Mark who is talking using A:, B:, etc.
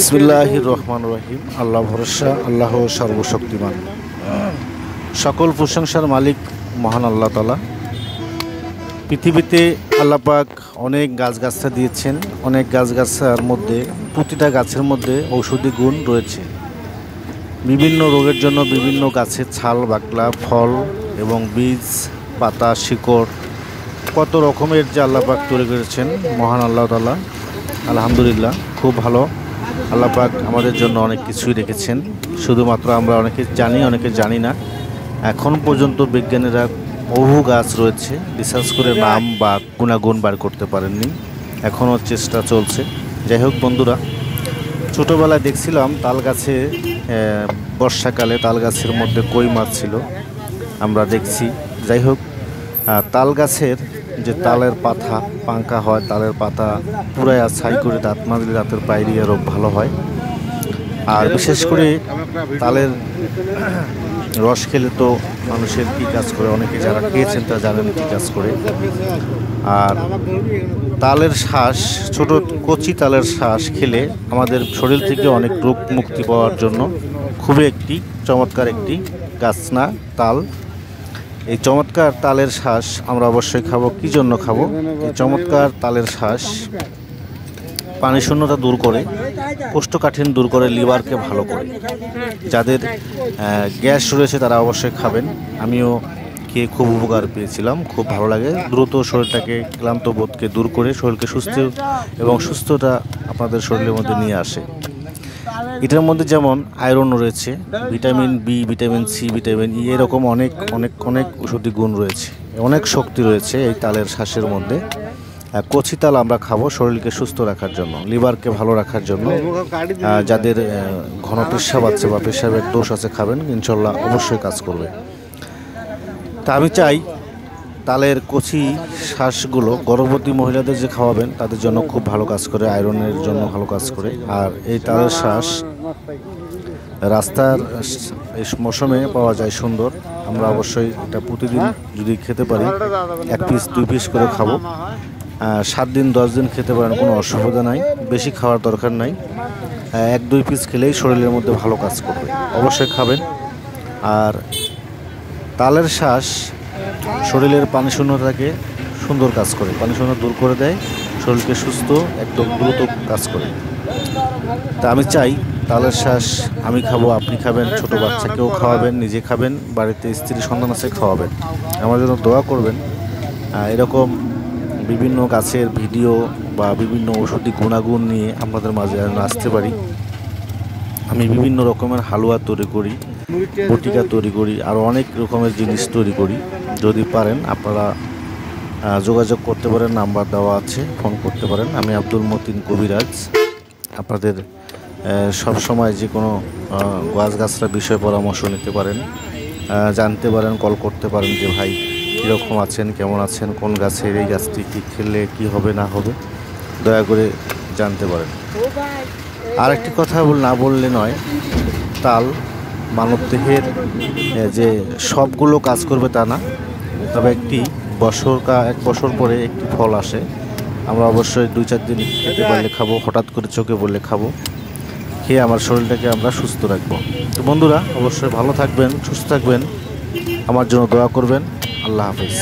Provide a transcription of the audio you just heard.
A: বিসমিল্লাহির রহমানির রহিম। আল্লাহ ভরসা, আল্লাহ সর্বশক্তিমান। সকল প্রশংসার মালিক মহান আল্লাহ তাআলা। পৃথিবীতে আল্লাহ পাক অনেক গাছগাছরা দিয়েছেন। অনেক গাছগাছার মধ্যে প্রতিটা গাছের মধ্যে ঔষধি গুণ রয়েছে। বিভিন্ন রোগের জন্য বিভিন্ন গাছের ছাল, বাকলা, ফল এবং বীজ, পাতা, শিকড় কত রকমের যে আল্লাহ পাক তৈরি করেছেন মহান আল্লাহ তাআলা। আলহামদুলিল্লাহ, খুব ভালো। আল্লাহ পাক আমাদের জন্য অনেক কিছুই রেখেছেন। শুধুমাত্র আমরা অনেকে জানি, অনেকে জানি না। এখন পর্যন্ত বিজ্ঞানীরা বহু গাছ রয়েছে, রিসার্চ করে নাম বা গুণাগুণ বার করতে পারেননি। এখনও চেষ্টা চলছে। যাই হোক বন্ধুরা, ছোটোবেলায় দেখছিলাম তাল গাছে, বর্ষাকালে তাল গাছের মধ্যে কই মাছ ছিল, আমরা দেখছি। যাই হোক, তাল গাছের যে তালের পাতা পাঙ্কা হয়, তালের পাতা পুরায়া ছাই করে দাঁত মাজলে দাঁতের পায়রিয়া রোগ ভালো হয়। আর বিশেষ করে তালের রস খেলে তো মানুষের কী কাজ করে, অনেকে যারা খেয়েছেন তারা জানেন কী কাজ করে। আর তালের শ্বাস, ছোট কচি তালের শ্বাস খেলে আমাদের শরীর থেকে অনেক রোগ মুক্তি পাওয়ার জন্য খুবই একটি চমৎকার একটি গাছ না তাল। এই চমৎকার তালের শ্বাস আমরা অবশ্যই খাবো। কী জন্য খাবো? এই চমৎকার তালের শ্বাস পানি শূন্যতা দূর করে, কোষ্ঠকাঠিন্য দূর করে, লিভারকে ভালো করে। যাদের গ্যাস রয়েছে তারা অবশ্যই খাবেন। আমিও খেয়ে খুব উপকার পেয়েছিলাম, খুব ভালো লাগে। দ্রুত শরীরটাকে, ক্লান্ত বোধকে দূর করে শরীরকে সুস্থ এবং সুস্থতা আপনাদের শরীরের মধ্যে নিয়ে আসে। এটার মধ্যে যেমন আয়রন রয়েছে, vitamin B, vitamin C, vitamin E, এরকম অনেক অনেক অনেক ঔষধি গুণ রয়েছে, অনেক শক্তি রয়েছে এই তালের শ্বাসের মধ্যে। কচি তাল আমরা খাবো শরীরকে সুস্থ রাখার জন্য, লিভারকে ভালো রাখার জন্য। যাদের ঘন পেশাব আছে বা পেশাবের দোষ আছে খাবেন, ইনশাল্লাহ অবশ্যই কাজ করবে। তা আমি চাই তালের কচি শ্বাসগুলো গর্ভবতী মহিলাদের যে খাওয়াবেন তাদের জন্য খুব ভালো কাজ করে, আয়রনের জন্য ভালো কাজ করে। আর এই তালের শ্বাস রাস্তার এই মৌসুমে পাওয়া যায় সুন্দর। আমরা অবশ্যই এটা প্রতিদিন যদি খেতে পারি, 1 পিস 2 পিস করে খাবো। 7 দিন 10 দিন খেতে পারেন, কোনো অসুবিধা নাই। বেশি খাওয়ার দরকার নাই। 1-2 পিস খেলেই শরীরের মধ্যে ভালো কাজ করবে। অবশ্যই খাবেন। আর তালের শ্বাস শরীরের পানি শূন্যতাকে সুন্দর কাজ করে, পানি শূন্য দূর করে দেয়, শরীরকে সুস্থ একদম দ্রুত কাজ করে। তা আমি চাই তালের শ্বাস আমি খাবো, আপনি খাবেন, ছোট বাচ্চাকেও খাওয়াবেন, নিজে খাবেন, বাড়িতে স্ত্রী সন্তান আছে খাওয়াবেন। আমার জন্য দোয়া করবেন। এরকম বিভিন্ন গাছের ভিডিও বা বিভিন্ন ঔষধি গুণাগুণ নিয়ে আপনাদের মাঝে আসতে পারি। আমি বিভিন্ন রকমের হালুয়া তৈরি করি, বটিকা তৈরি করি, আরও অনেক রকমের জিনিস তৈরি করি। যদি পারেন আপনারা যোগাযোগ করতে পারেন, নাম্বার দেওয়া আছে, ফোন করতে পারেন। আমি আব্দুল মতিন কবিরাজ। আপনাদের সব সময় যে কোনো গাছগাছরা বিষয় পরামর্শ নিতে পারেন, জানতে পারেন, কল করতে পারেন যে ভাই কীরকম আছেন, কেমন আছেন, কোন গাছের এই গাছটি কী খেললে কী হবে না হবে, দয়া করে জানতে পারেন। আর একটি কথা না বললে নয়, তাল মানবদেহের যে সবগুলো কাজ করবে তা না, তবে এক বছর পরে একটি ফল আসে। আমরা অবশ্যই 2-4 দিন খেতে পারলে খাবো, হঠাৎ করে চোখে পড়লে খাবো। খেয়ে আমার শরীরটাকে আমরা সুস্থ রাখবো। তো বন্ধুরা, অবশ্যই ভালো থাকবেন, সুস্থ থাকবেন, আমার জন্য দোয়া করবেন। আল্লাহ হাফেজ।